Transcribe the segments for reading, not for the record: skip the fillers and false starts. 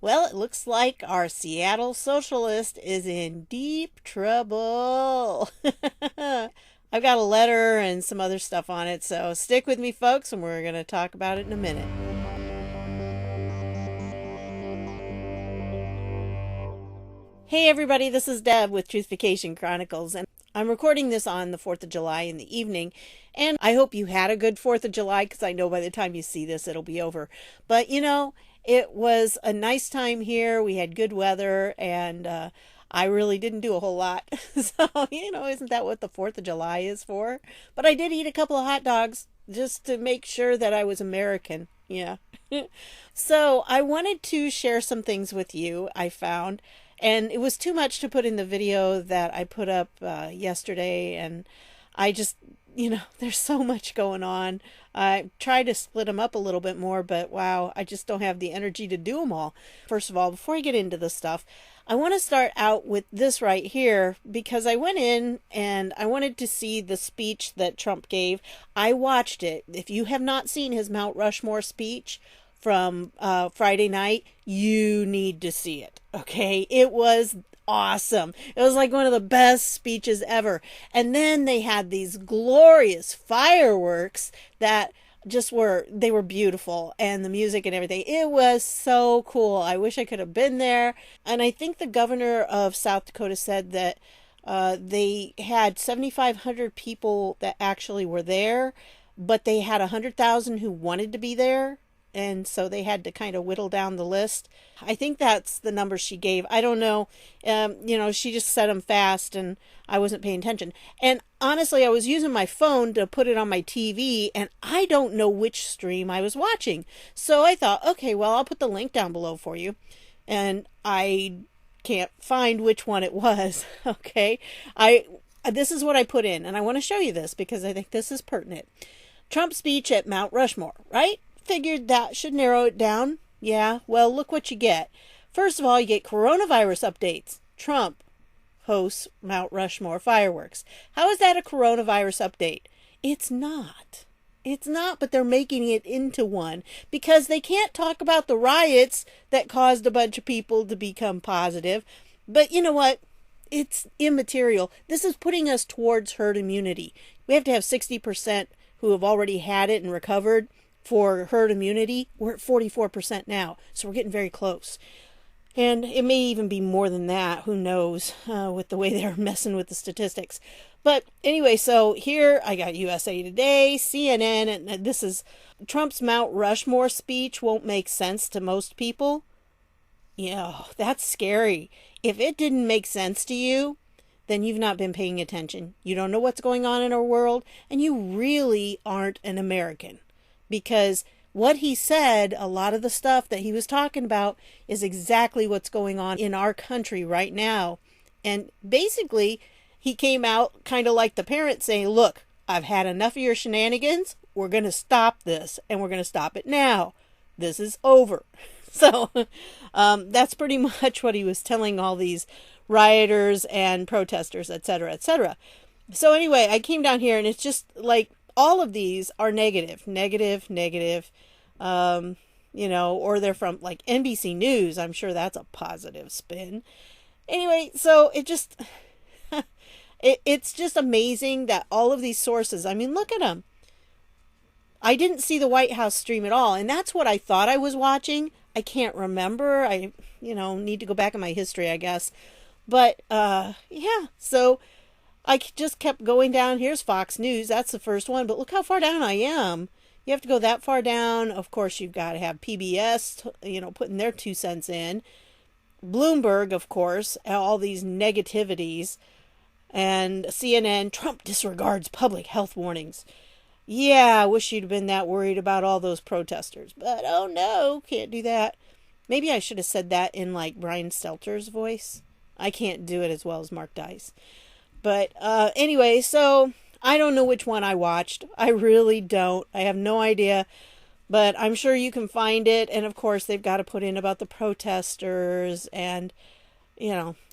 Well, it looks like our Seattle Socialist is in deep trouble. I've got a letter and some other stuff on it, so stick with me, folks, and we're going to talk about it in a minute. Hey, everybody, this is Deb with Truthification Chronicles, and I'm recording this on the 4th of July in the evening, and I hope you had a good 4th of July, because I know by the time you see this, it'll be over. But, it was a nice time here. We had good weather, and I really didn't do a whole lot. So, isn't that what the 4th of July is for? But I did eat a couple of hot dogs just to make sure that I was American. Yeah. So I wanted to share some things with you I found. And it was too much to put in the video that I put up yesterday. And I just, there's so much going on. I tried to split them up a little bit more, but wow, I just don't have the energy to do them all. First of all, before I get into this stuff, I want to start out with this right here because I went in and I wanted to see the speech that Trump gave. I watched it. If you have not seen his Mount Rushmore speech from Friday night, you need to see it. Okay, it was awesome. It was like one of the best speeches ever. And then they had these glorious fireworks that they were beautiful, and the music and everything. It was so cool. I wish I could have been there. And I think the governor of South Dakota said that they had 7,500 people that actually were there, but they had 100,000 who wanted to be there. And so they had to kind of whittle down the list. I think that's the number she gave. I don't know. She just said them fast and I wasn't paying attention. And honestly, I was using my phone to put it on my TV and I don't know which stream I was watching. So I thought, okay, well, I'll put the link down below for you. And I can't find which one it was. Okay. This is what I put in, and I want to show you this because I think this is pertinent. Trump's speech at Mount Rushmore, right? Figured that should narrow it down. Yeah, well, look what you get. First of all, you get coronavirus updates. Trump hosts Mount Rushmore fireworks. How is that a coronavirus update? It's not. It's not, but they're making it into one because they can't talk about the riots that caused a bunch of people to become positive. But you know what? It's immaterial. This is putting us towards herd immunity. We have to have 60% who have already had it and recovered for herd immunity. We're at 44% now, so we're getting very close. And it may even be more than that, who knows, with the way they're messing with the statistics. But anyway, so here I got USA Today, CNN, and this is Trump's Mount Rushmore speech won't make sense to most people. Yeah, that's scary. If it didn't make sense to you, then you've not been paying attention. You don't know what's going on in our world, and you really aren't an American. Because what he said, a lot of the stuff that he was talking about is exactly what's going on in our country right now. And basically, he came out kind of like the parent saying, look, I've had enough of your shenanigans. We're going to stop this, and we're going to stop it now. This is over. So that's pretty much what he was telling all these rioters and protesters, etc., etc. So anyway, I came down here, and it's just like, all of these are negative, or they're from like NBC News. I'm sure that's a positive spin. Anyway, so it's just amazing that all of these sources, I mean, look at them. I didn't see the White House stream at all. And that's what I thought I was watching. I can't remember. I, need to go back in my history, I guess. But, yeah, so I just kept going down. Here's Fox News. That's the first one. But look how far down I am. You have to go that far down. Of course, you've got to have PBS, putting their 2 cents in. Bloomberg, of course, all these negativities. And CNN, Trump disregards public health warnings. Yeah, I wish you'd been that worried about all those protesters. But, oh no, can't do that. Maybe I should have said that in like Brian Stelter's voice. I can't do it as well as Mark Dice. But anyway, so I don't know which one I watched. I really don't. I have no idea. But I'm sure you can find it. And of course, they've got to put in about the protesters and,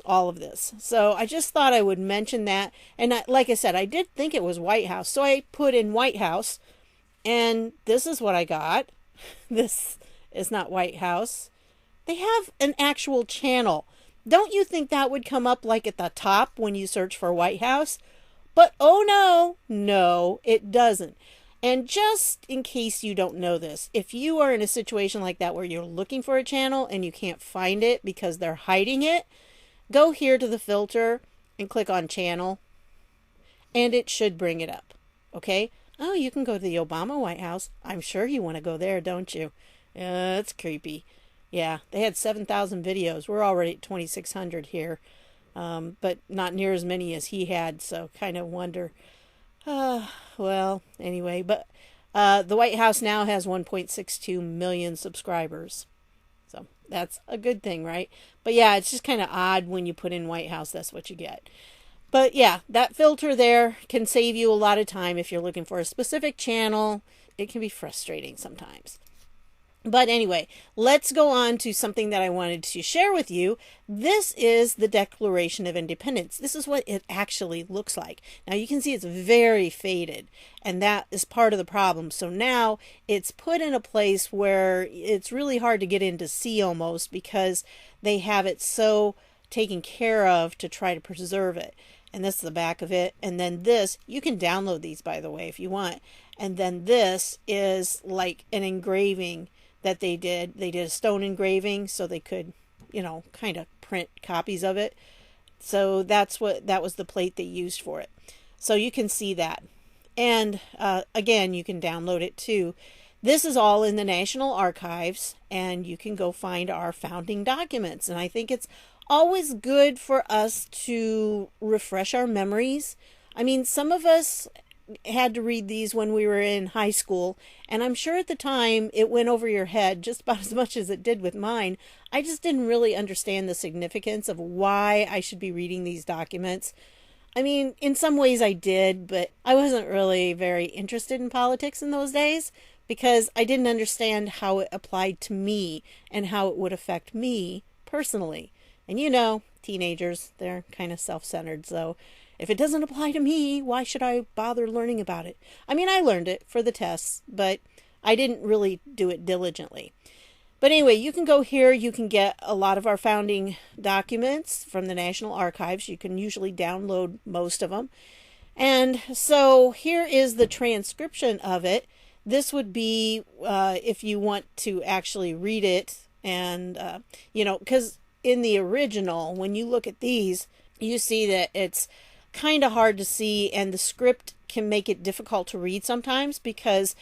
all of this. So I just thought I would mention that. And like I said, I did think it was White House. So I put in White House. And this is what I got. This is not White House. They have an actual channel. Don't you think that would come up like at the top when you search for White House? But oh no, it doesn't. And just in case you don't know this, if you are in a situation like that where you're looking for a channel and you can't find it because they're hiding it, go here to the filter and click on channel, and it should bring it up. Okay? Oh, you can go to the Obama White House. I'm sure you want to go there, don't you? It's creepy. Yeah, they had 7,000 videos. We're already at 2,600 here, but not near as many as he had, so kind of wonder. Well, anyway, but the White House now has 1.62 million subscribers. So that's a good thing, right? But yeah, it's just kind of odd when you put in White House, that's what you get. But yeah, that filter there can save you a lot of time if you're looking for a specific channel. It can be frustrating sometimes. But anyway, let's go on to something that I wanted to share with you. This is the Declaration of Independence. This is what it actually looks like. Now you can see it's very faded, and that is part of the problem. So now it's put in a place where it's really hard to get in to see almost, because they have it so taken care of to try to preserve it. And this is the back of it. And then this, you can download these, by the way, if you want. And then this is like an engraving that they did. They did a stone engraving so they could, kind of print copies of it. So that was the plate they used for it. So you can see that. And again, you can download it too. This is all in the National Archives, and you can go find our founding documents. And I think it's always good for us to refresh our memories. I mean, some of us had to read these when we were in high school, and I'm sure at the time it went over your head just about as much as it did with mine. I just didn't really understand the significance of why I should be reading these documents. I mean, in some ways I did, but I wasn't really very interested in politics in those days because I didn't understand how it applied to me and how it would affect me personally. And teenagers, they're kind of self-centered, so if it doesn't apply to me, why should I bother learning about it? I mean, I learned it for the tests, but I didn't really do it diligently. But anyway, you can go here. You can get a lot of our founding documents from the National Archives. You can usually download most of them. And so here is the transcription of it. This would be if you want to actually read it. And, because in the original, when you look at these, you see that it's kind of hard to see, and the script can make it difficult to read sometimes because,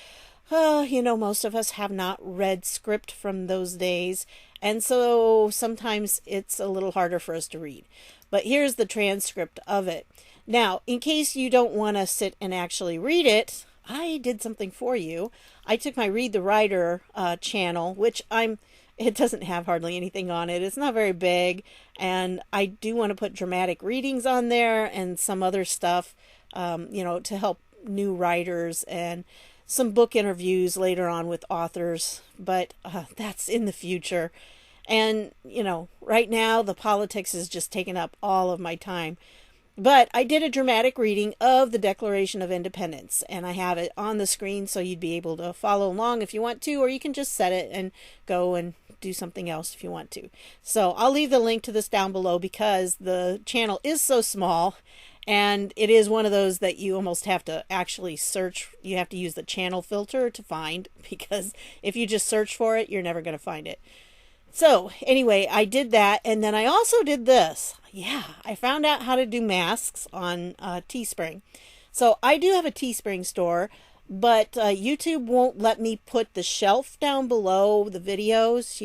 most of us have not read script from those days, and so sometimes it's a little harder for us to read. But here's the transcript of it. Now, in case you don't want to sit and actually read it, I did something for you. I took my Read the Writer channel, which it doesn't have hardly anything on it. It's not very big. And I do want to put dramatic readings on there and some other stuff, to help new writers, and some book interviews later on with authors. But that's in the future. And, right now the politics is just taking up all of my time. But I did a dramatic reading of the Declaration of Independence, and I have it on the screen so you'd be able to follow along if you want to, or you can just set it and go and do something else if you want to. So I'll leave the link to this down below because the channel is so small, and it is one of those that you almost have to actually search. You have to use the channel filter to find, because if you just search for it, you're never going to find it. So anyway, I did that, and then I also did this. Yeah, I found out how to do masks on Teespring. So I do have a Teespring store, but YouTube won't let me put the shelf down below the videos,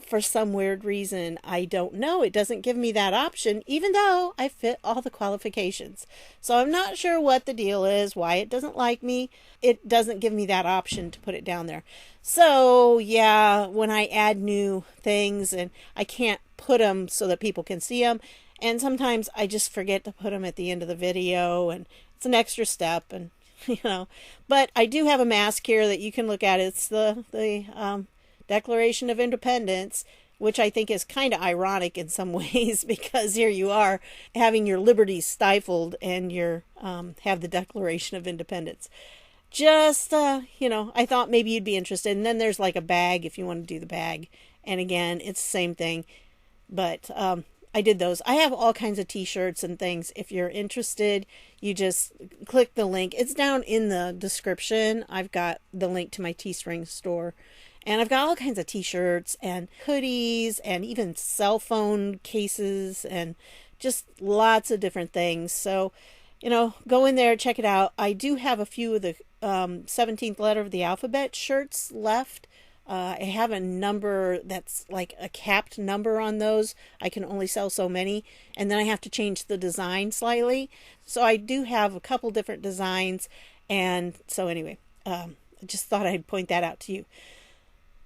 for some weird reason. I don't know. It doesn't give me that option, even though I fit all the qualifications. So I'm not sure what the deal is, why it doesn't like me. It doesn't give me that option to put it down there. So yeah, when I add new things, and I can't put them so that people can see them, and sometimes I just forget to put them at the end of the video, and it's an extra step, and but I do have a mask here that you can look at. It's the Declaration of Independence, which I think is kind of ironic in some ways, because here you are having your liberties stifled, and you're have the Declaration of Independence. just, I thought maybe you'd be interested. And then there's like a bag if you want to do the bag. And again, it's the same thing. But I did those. I have all kinds of t-shirts and things. If you're interested, you just click the link. It's down in the description. I've got the link to my Teespring store. And I've got all kinds of t-shirts and hoodies and even cell phone cases and just lots of different things. So, go in there, check it out. I do have a few of the 17th letter of the alphabet shirts left. I have a number that's like a capped number on those. I can only sell so many. And then I have to change the design slightly. So I do have a couple different designs. And so anyway, I just thought I'd point that out to you.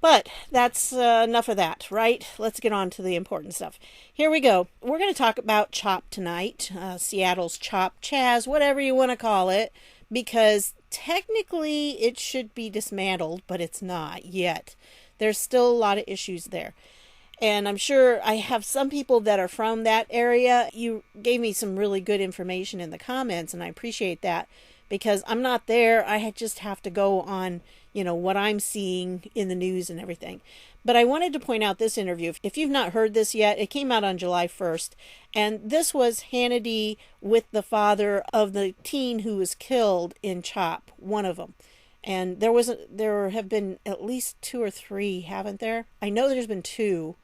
But that's enough of that, right? Let's get on to the important stuff. Here we go. We're going to talk about CHOP tonight. Seattle's CHOP, Chaz, whatever you want to call it. Because technically it should be dismantled, but it's not yet. There's still a lot of issues there. And I'm sure I have some people that are from that area. You gave me some really good information in the comments, and I appreciate that. Because I'm not there. I just have to go on, what I'm seeing in the news and everything. But I wanted to point out this interview. If you've not heard this yet, it came out on July 1st. And this was Hannity with the father of the teen who was killed in CHOP, one of them. And there have been at least 2 or 3, haven't there? I know there's been 2.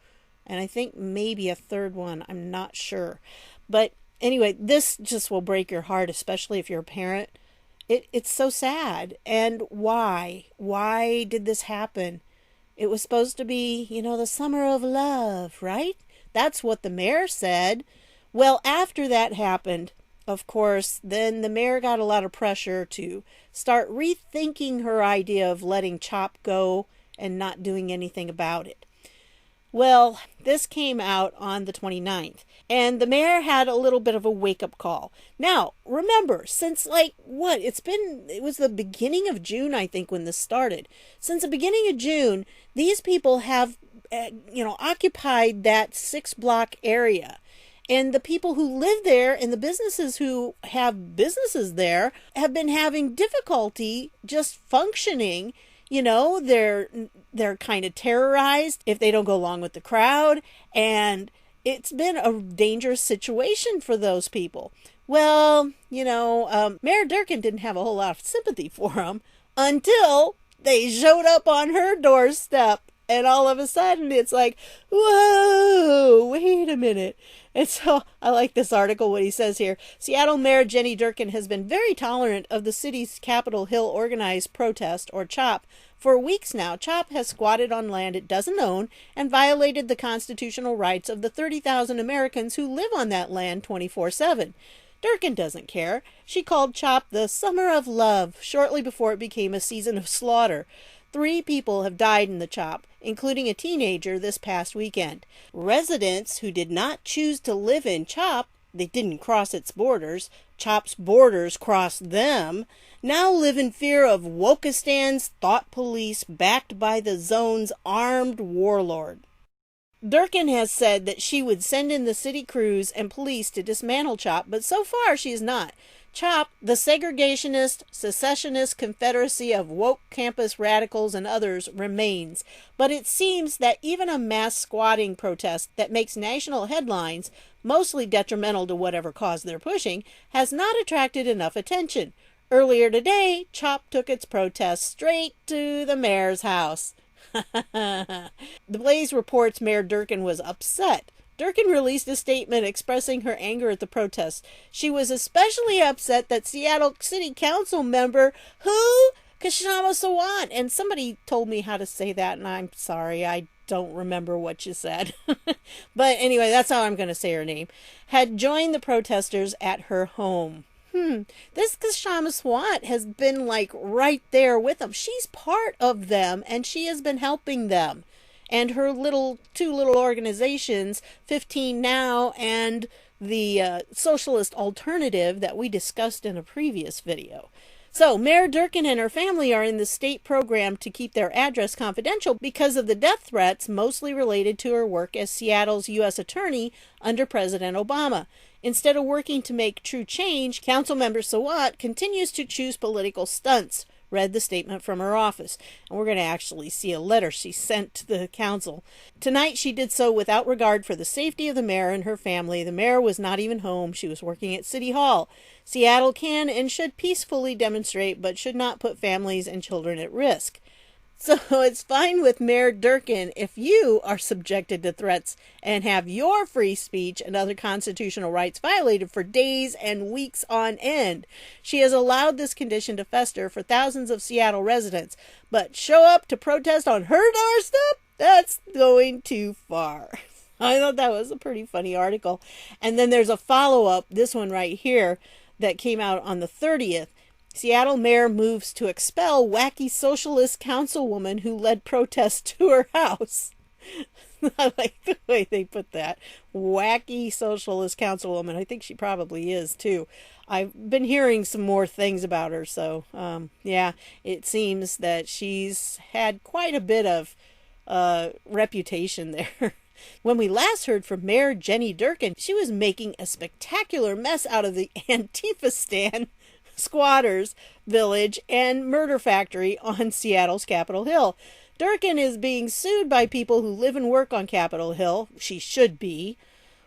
And I think maybe a third one. I'm not sure. But anyway, this just will break your heart, especially if you're a parent. It's so sad. And why? Why did this happen? It was supposed to be, the summer of love, right? That's what the mayor said. Well, after that happened, of course, then the mayor got a lot of pressure to start rethinking her idea of letting CHOP go and not doing anything about it. Well, this came out on the 29th, and the mayor had a little bit of a wake-up call. Now, remember, since it was the beginning of June, I think, when this started. Since the beginning of June, these people have, occupied that 6-block area. And the people who live there and the businesses who have businesses there have been having difficulty just functioning. They're kind of terrorized if they don't go along with the crowd, and it's been a dangerous situation for those people. Well, Mayor Durkin didn't have a whole lot of sympathy for them until they showed up on her doorstep, and all of a sudden it's like, whoa, wait a minute. And so I like this article, what he says here. Seattle Mayor Jenny Durkan has been very tolerant of the city's Capitol Hill organized protest, or CHOP. For weeks now, CHOP has squatted on land it doesn't own and violated the constitutional rights of the 30,000 Americans who live on that land 24/7. Durkan doesn't care. She called CHOP the summer of love shortly before it became a season of slaughter. 3 people have died in the CHOP, including a teenager this past weekend. Residents who did not choose to live in CHOP, they didn't cross its borders, CHOP's borders crossed them, now live in fear of Wokistan's thought police backed by the zone's armed warlord. Durkan has said that she would send in the city crews and police to dismantle CHOP, but so far she has not. CHOP, the segregationist, secessionist confederacy of woke campus radicals and others, remains. But it seems that even a mass squatting protest that makes national headlines, mostly detrimental to whatever cause they're pushing, has not attracted enough attention. Earlier today, CHOP took its protest straight to the mayor's house. The Blaze reports Mayor Durkan was upset. Durkan released a statement expressing her anger at the protests. She was especially upset that Seattle City Council member, Kshama Sawant, and somebody told me how to say that, and I'm sorry, I don't remember what you said. But anyway, that's how I'm going to say her name, had joined the protesters at her home. This Kshama Sawant has been right there with them. She's part of them, and she has been helping them. And her two little organizations, 15 Now and the Socialist Alternative that we discussed in a previous video. So Mayor Durkan and her family are in the state program to keep their address confidential because of the death threats mostly related to her work as Seattle's U.S. Attorney under President Obama. Instead of working to make true change, Councilmember Sawant continues to choose political stunts, read the statement from her office. And we're going to actually see a letter she sent to the council. Tonight she did so without regard for the safety of the mayor and her family. The mayor was not even home. She was working at City Hall. Seattle can and should peacefully demonstrate, but should not put families and children at risk. So it's fine with Mayor Durkin if you are subjected to threats and have your free speech and other constitutional rights violated for days and weeks on end. She has allowed this condition to fester for thousands of Seattle residents, but show up to protest on her doorstep? That's going too far. I thought that was a pretty funny article. And then there's a follow-up, this one right here, that came out on the 30th. Seattle mayor moves to expel wacky socialist councilwoman who led protests to her house. I like the way they put that. Wacky socialist councilwoman. I think she probably is, too. I've been hearing some more things about her, so, yeah, it seems that she's had quite a bit of reputation there. When we last heard from Mayor Jenny Durkan, she was making a spectacular mess out of the Antifa squatters village and murder factory on Seattle's Capitol Hill. Durkin is being sued by people who live and work on Capitol Hill. She should be.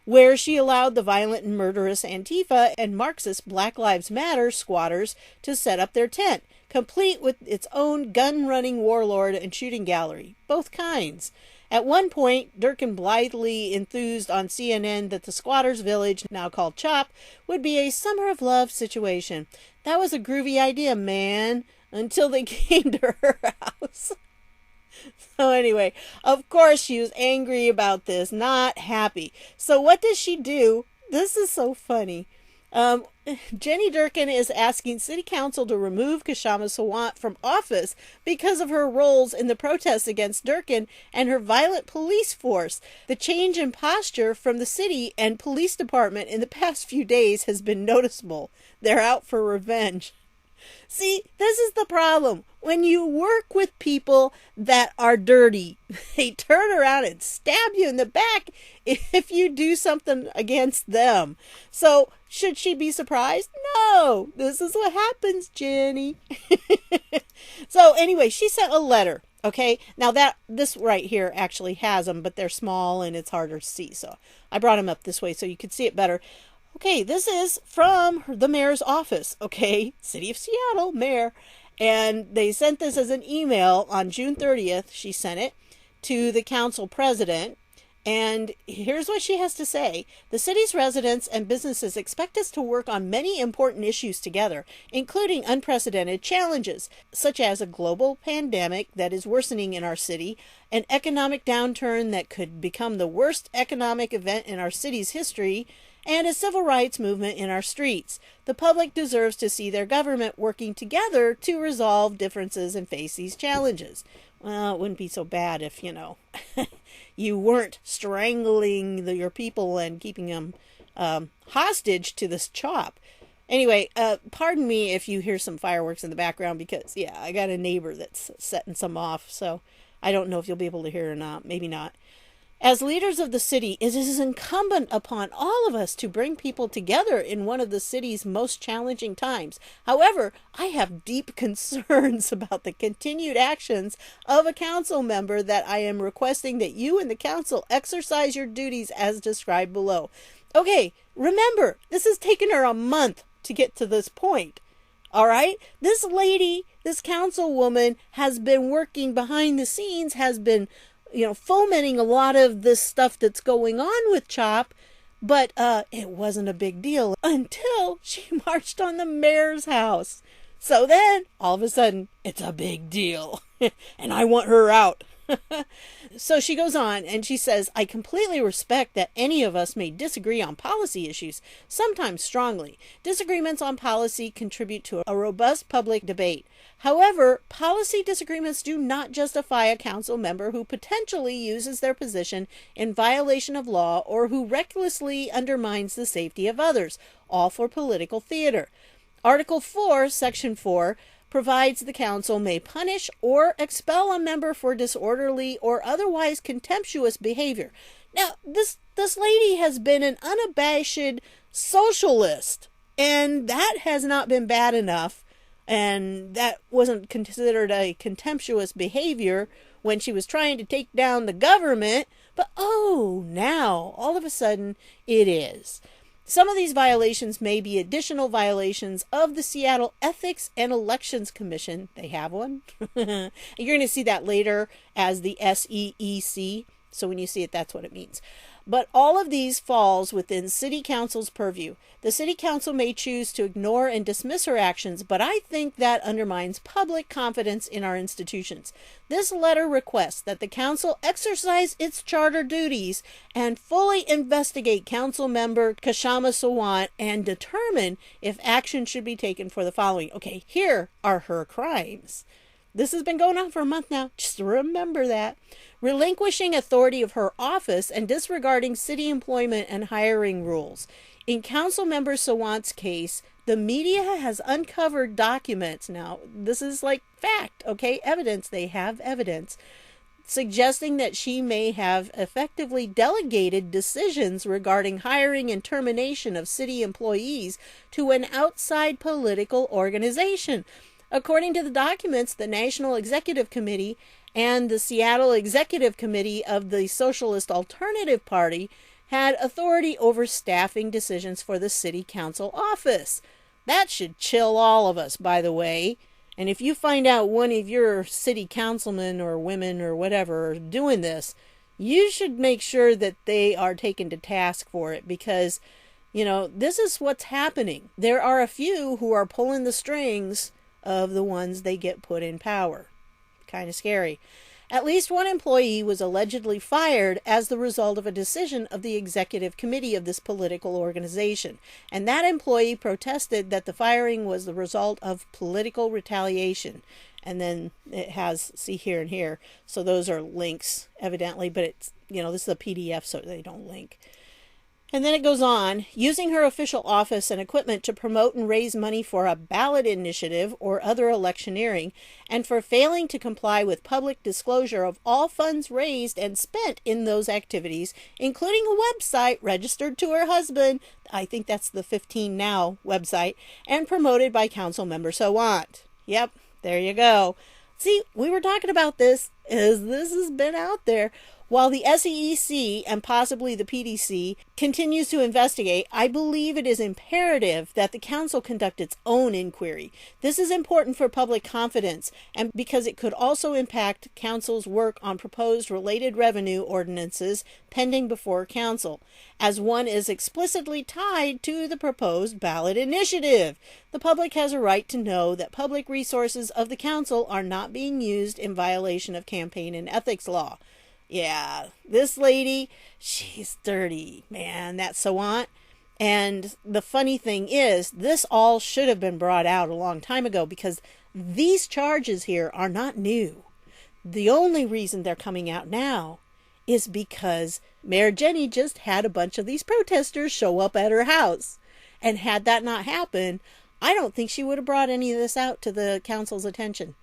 Where she allowed the violent and murderous Antifa and Marxist Black Lives Matter squatters to set up their tent, complete with its own gun-running warlord and shooting gallery. Both kinds. At one point, Durkin blithely enthused on CNN that the squatters' village, now called CHOP, would be a summer of love situation. That was a groovy idea, man, until they came to her house. So anyway, of course she was angry about this, not happy. So what does she do? This is so funny. Jenny Durkin is asking City Council to remove Kshama Sawant from office because of her roles in the protests against Durkin and her violent police force. The change in posture from the city and police department in the past few days has been noticeable. They're out for revenge. See, this is the problem. When you work with people that are dirty, they turn around and stab you in the back if you do something against them. So, should she be surprised? No, this is what happens, Jenny. So, anyway, she sent a letter, okay? Now, this right here actually has them, but they're small and it's harder to see. So, I brought them up this way so you could see it better. Okay, this is from the mayor's office, okay? City of Seattle, mayor. And they sent this as an email on June 30th. She sent it to the council president. And here's what she has to say. The city's residents and businesses expect us to work on many important issues together, including unprecedented challenges, such as a global pandemic that is worsening in our city, an economic downturn that could become the worst economic event in our city's history, and a civil rights movement in our streets. The public deserves to see their government working together to resolve differences and face these challenges. Well, it wouldn't be so bad if, you weren't strangling your people and keeping them hostage to this CHOP. Anyway, pardon me if you hear some fireworks in the background because, yeah, I got a neighbor that's setting some off, so I don't know if you'll be able to hear or not. Maybe not. As leaders of the city, it is incumbent upon all of us to bring people together in one of the city's most challenging times. However, I have deep concerns about the continued actions of a council member that I am requesting that you and the council exercise your duties as described below. Okay, remember, this has taken her a month to get to this point. All right? This lady, this councilwoman, has been working behind the scenes, has been fomenting a lot of this stuff that's going on with CHOP, but it wasn't a big deal until she marched on the mayor's house. So then, all of a sudden, it's a big deal, and I want her out. So she goes on and she says, I completely respect that any of us may disagree on policy issues, sometimes strongly. Disagreements on policy contribute to a robust public debate. However, policy disagreements do not justify a council member who potentially uses their position in violation of law or who recklessly undermines the safety of others, all for political theater. Article 4, Section 4, provides the council may punish or expel a member for disorderly or otherwise contemptuous behavior. Now, this lady has been an unabashed socialist, and that has not been bad enough And that wasn't considered a contemptuous behavior when she was trying to take down the government. But oh, now, all of a sudden, it is. Some of these violations may be additional violations of the Seattle Ethics and Elections Commission. They have one. You're going to see that later as the SEEC. So when you see it, that's what it means. But all of these falls within City Council's purview. The City Council may choose to ignore and dismiss her actions, but I think that undermines public confidence in our institutions. This letter requests that the Council exercise its charter duties and fully investigate Council member Kshama Sawant and determine if action should be taken for the following. Okay, here are her crimes. This has been going on for a month now. Just remember that. Relinquishing authority of her office and disregarding city employment and hiring rules. In Councilmember Sawant's case, the media has uncovered documents. Now, this is like fact, okay? Evidence. They have evidence suggesting that she may have effectively delegated decisions regarding hiring and termination of city employees to an outside political organization. According to the documents, the National Executive Committee and the Seattle Executive Committee of the Socialist Alternative Party had authority over staffing decisions for the City Council office. That should chill all of us, by the way. And if you find out one of your city councilmen or women or whatever are doing this, you should make sure that they are taken to task for it, because, you know, this is what's happening. There are a few who are pulling the strings of the ones they get put in power. Kind of scary. At least one employee was allegedly fired as the result of a decision of the executive committee of this political organization. And that employee protested that the firing was the result of political retaliation. And then it has, see here and here. So those are links, evidently, but it's, you know, this is a PDF, so they don't link. And then it goes on, using her official office and equipment to promote and raise money for a ballot initiative or other electioneering, and for failing to comply with public disclosure of all funds raised and spent in those activities, including a website registered to her husband, I think that's the 15 Now website, and promoted by Councilmember Sawant. Yep, there you go. See, we were talking about this, as this has been out there. While the SEEC and possibly the PDC continues to investigate, I believe it is imperative that the council conduct its own inquiry. This is important for public confidence, and because it could also impact council's work on proposed related revenue ordinances pending before council, as one is explicitly tied to the proposed ballot initiative. The public has a right to know that public resources of the council are not being used in violation of campaign and ethics law. Yeah, this lady, she's dirty, man, that Sawant. And the funny thing is, this all should have been brought out a long time ago, because these charges here are not new. The only reason they're coming out now is because Mayor Jenny just had a bunch of these protesters show up at her house. And had that not happened, I don't think she would have brought any of this out to the council's attention.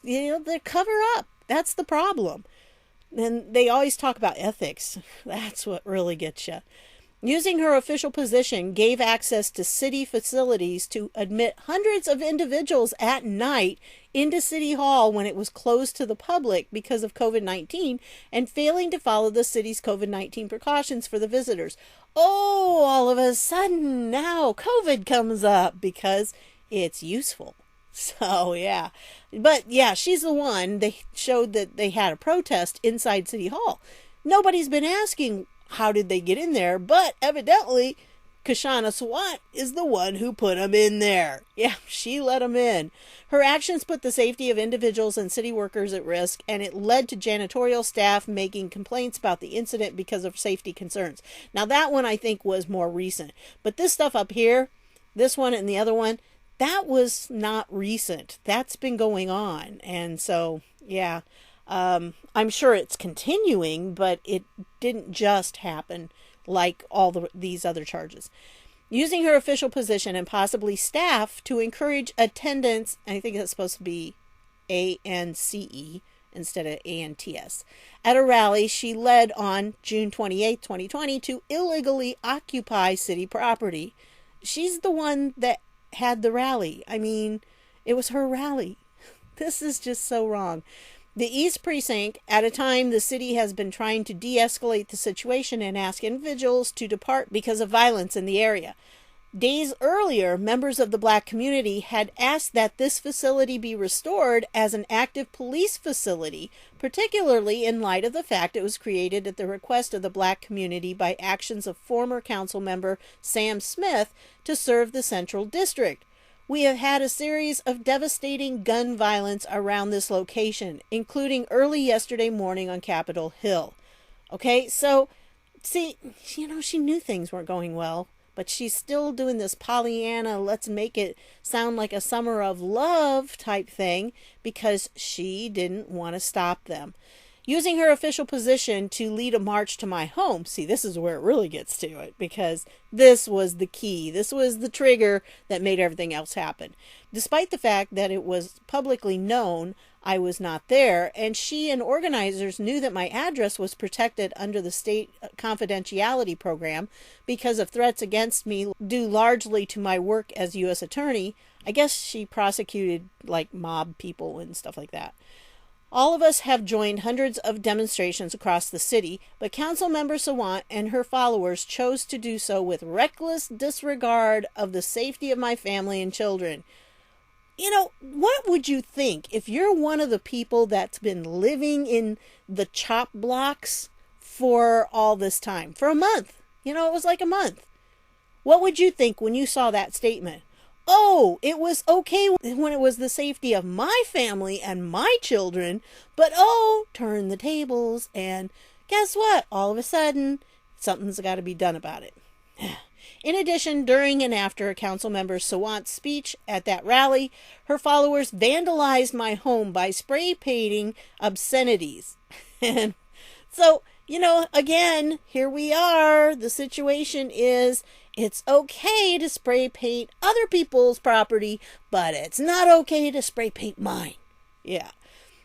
You know, they cover up. That's the problem. And they always talk about ethics. That's what really gets you. Using her official position gave access to city facilities to admit hundreds of individuals at night into City Hall when it was closed to the public because of COVID-19, and failing to follow the city's COVID-19 precautions for the visitors. Oh, all of a sudden now COVID comes up because it's useful. So, yeah. But, yeah, she's the one. They showed that they had a protest inside City Hall. Nobody's been asking how did they get in there, but evidently Kshama Sawant is the one who put them in there. Yeah, she let them in. Her actions put the safety of individuals and city workers at risk, and it led to janitorial staff making complaints about the incident because of safety concerns. Now, that one I think was more recent. But this stuff up here, this one and the other one, that was not recent. That's been going on. And so, yeah, I'm sure it's continuing, but it didn't just happen like all these other charges. Using her official position and possibly staff to encourage attendance, I think that's supposed to be ANCE instead of ANTS, at a rally she led on June 28, 2020 to illegally occupy city property. She's the one that had the rally. I mean, It was her rally. This is just so wrong. The East Precinct, at a time the city has been trying to de-escalate the situation and ask individuals to depart because of violence in the area. Days earlier, members of the Black community had asked that this facility be restored as an active police facility, particularly in light of the fact it was created at the request of the Black community by actions of former council member Sam Smith to serve the Central District. We have had a series of devastating gun violence around this location, including early yesterday morning on Capitol Hill. Okay, so, see, she knew things weren't going well. But she's still doing this Pollyanna, let's make it sound like a summer of love type thing because she didn't want to stop them. Using her official position to lead a march to my home. See, this is where it really gets to it because this was the key. This was the trigger that made everything else happen. Despite the fact that it was publicly known I was not there, and she and organizers knew that my address was protected under the state confidentiality program because of threats against me due largely to my work as U.S. attorney. I guess she prosecuted like mob people and stuff like that. All of us have joined hundreds of demonstrations across the city, but Councilmember Sawant and her followers chose to do so with reckless disregard of the safety of my family and children. What would you think if you're one of the people that's been living in the chop blocks for all this time? For a month. It was like a month. What would you think when you saw that statement? Oh, it was okay when it was the safety of my family and my children, but turn the tables, and guess what? All of a sudden, something's got to be done about it. In addition, during and after Councilmember Sawant's speech at that rally, her followers vandalized my home by spray painting obscenities. And so, again, here we are. The situation is it's okay to spray paint other people's property, but it's not okay to spray paint mine. Yeah.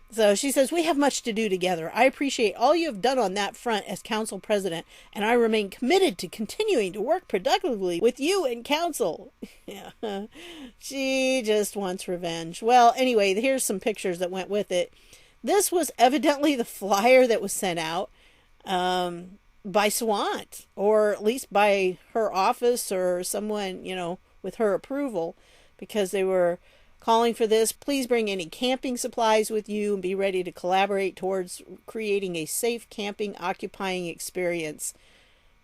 So she says, we have much to do together. I appreciate all you have done on that front as council president, and I remain committed to continuing to work productively with you and council. Yeah. She just wants revenge. Well, anyway, here's some pictures that went with it. This was evidently the flyer that was sent out by Sawant, or at least by her office or someone, with her approval, because they were calling for this. Please bring any camping supplies with you and be ready to collaborate towards creating a safe camping occupying experience.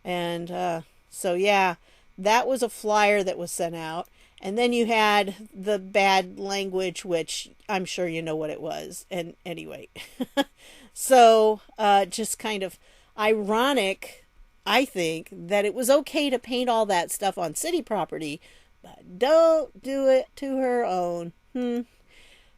And so, yeah, that was a flyer that was sent out. And then you had the bad language, which I'm sure you know what it was. And anyway, so just kind of ironic, I think, that it was okay to paint all that stuff on city property, but don't do it to her own.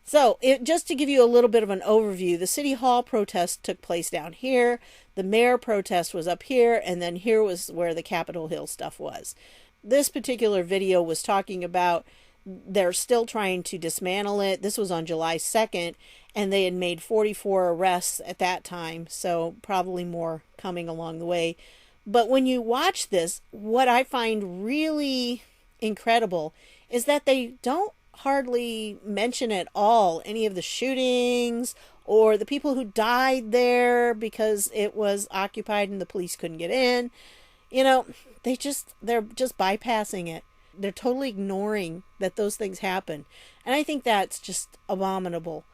So, just to give you a little bit of an overview, the City Hall protest took place down here, the mayor protest was up here, and then here was where the Capitol Hill stuff was. This particular video was talking about they're still trying to dismantle it. This was on July 2nd, and they had made 44 arrests at that time, so probably more coming along the way. But when you watch this, what I find really incredible is that they don't hardly mention at all any of the shootings or the people who died there because it was occupied and the police couldn't get in. They're just bypassing it. They're totally ignoring that those things happen. And I think that's just abominable.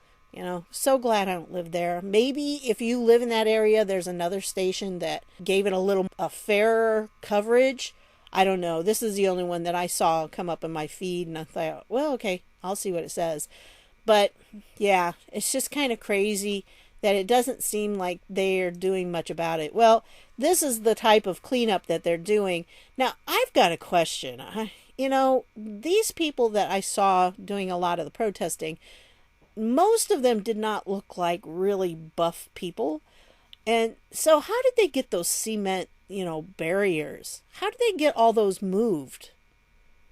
So glad I don't live there. Maybe if you live in that area, there's another station that gave it a fairer coverage. I don't know. This is the only one that I saw come up in my feed, and I thought, well, okay, I'll see what it says. But yeah, it's just kind of crazy that it doesn't seem like they're doing much about it. Well, this is the type of cleanup that they're doing. Now, I've got a question. These people that I saw doing a lot of the protesting, most of them did not look like really buff people. And so how did they get those cement, barriers? How did they get all those moved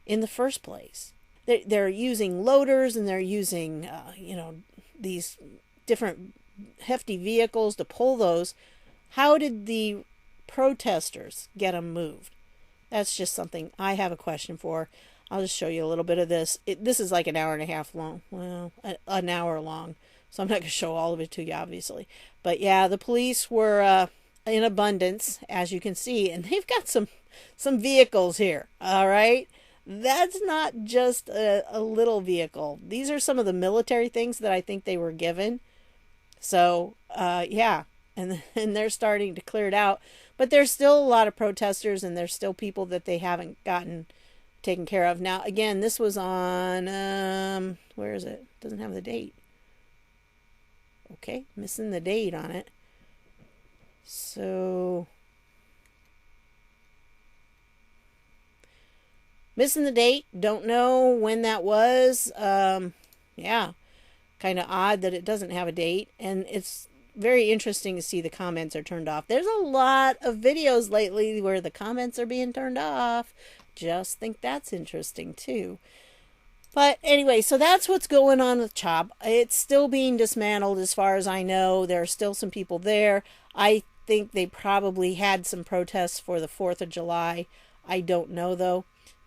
in the first place? They're using loaders and they're using, these different hefty vehicles to pull those. How did the protesters get them moved? That's just something I have a question for. I'll just show you a little bit of this. This is like an hour and a half long. Well, an hour long. So I'm not going to show all of it to you, obviously. But yeah, the police were in abundance, as you can see. And they've got some vehicles here, all right? That's not just a little vehicle. These are some of the military things that I think they were given. So, yeah. And they're starting to clear it out. But there's still a lot of protesters, and there's still people that they haven't gotten taken care of. Now, again, this was on, where is it? Doesn't have the date. Okay, missing the date on it. So, missing the date. Don't know when that was. Yeah, kind of odd that it doesn't have a date. And it's very interesting to see the comments are turned off. There's a lot of videos lately where the comments are being turned off. Just think that's interesting too. But anyway, so that's what's going on with CHOP. It's still being dismantled as far as I know. There are still some people there. I think they probably had some protests for the 4th of July. I don't know though.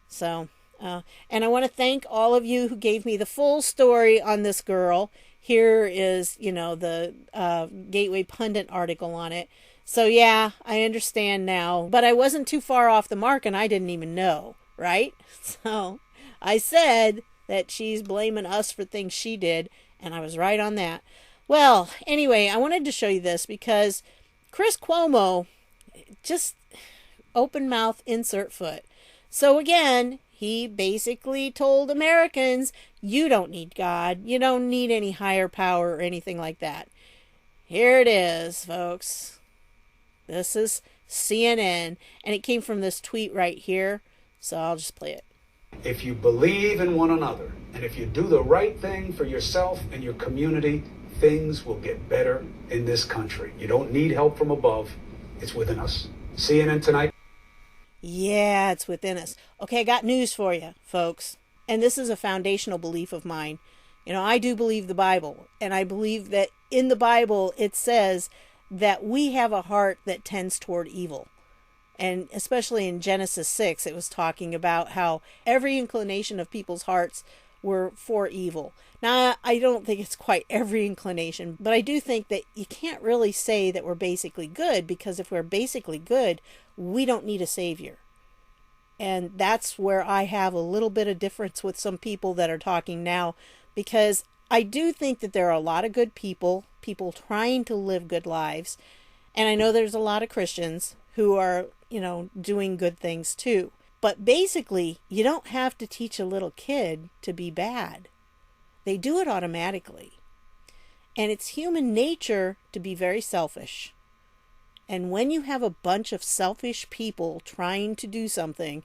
So, and I want to thank all of you who gave me the full story on this girl. Here is, the Gateway Pundit article on it. So yeah, I understand now. But I wasn't too far off the mark and I didn't even know, right? So I said that she's blaming us for things she did, and I was right on that. Well, anyway, I wanted to show you this because Chris Cuomo, just open mouth, insert foot. So again, he basically told Americans, you don't need God. You don't need any higher power or anything like that. Here it is, folks. This is CNN, and it came from this tweet right here. So I'll just play it. If you believe in one another, and if you do the right thing for yourself and your community, things will get better in this country. You don't need help from above. It's within us. CNN tonight. Yeah, it's within us. Okay, I got news for you, folks. And this is a foundational belief of mine. I do believe the Bible. And I believe that in the Bible, it says that we have a heart that tends toward evil. And especially in Genesis 6, it was talking about how every inclination of people's hearts were for evil. Now, I don't think it's quite every inclination, but I do think that you can't really say that we're basically good, because if we're basically good, we don't need a savior. And that's where I have a little bit of difference with some people that are talking now, because I do think that there are a lot of good people trying to live good lives. And I know there's a lot of Christians who are, doing good things too. But basically, you don't have to teach a little kid to be bad. They do it automatically. And it's human nature to be very selfish. And when you have a bunch of selfish people trying to do something,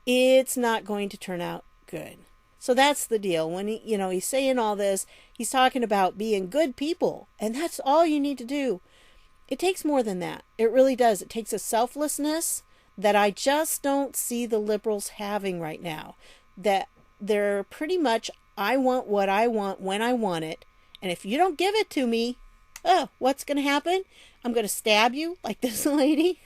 it's not going to turn out good. So that's the deal. When he's saying all this, he's talking about being good people. And that's all you need to do. It takes more than that. It really does. It takes a selflessness that I just don't see the liberals having right now. That they're pretty much, I want what I want when I want it. And if you don't give it to me, what's going to happen? I'm going to stab you like this lady.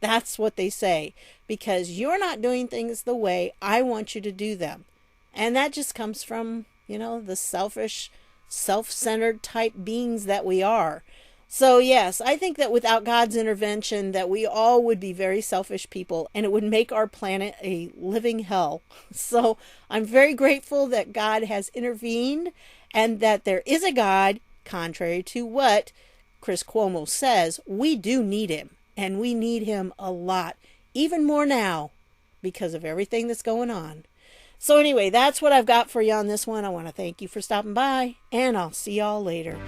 That's what they say. Because you're not doing things the way I want you to do them. And that just comes from, the selfish, self-centered type beings that we are. So yes, I think that without God's intervention, that we all would be very selfish people, and it would make our planet a living hell. So I'm very grateful that God has intervened, and that there is a God, contrary to what Chris Cuomo says. We do need him, and we need him a lot, even more now, because of everything that's going on. So anyway, that's what I've got for you on this one. I want to thank you for stopping by, and I'll see y'all later.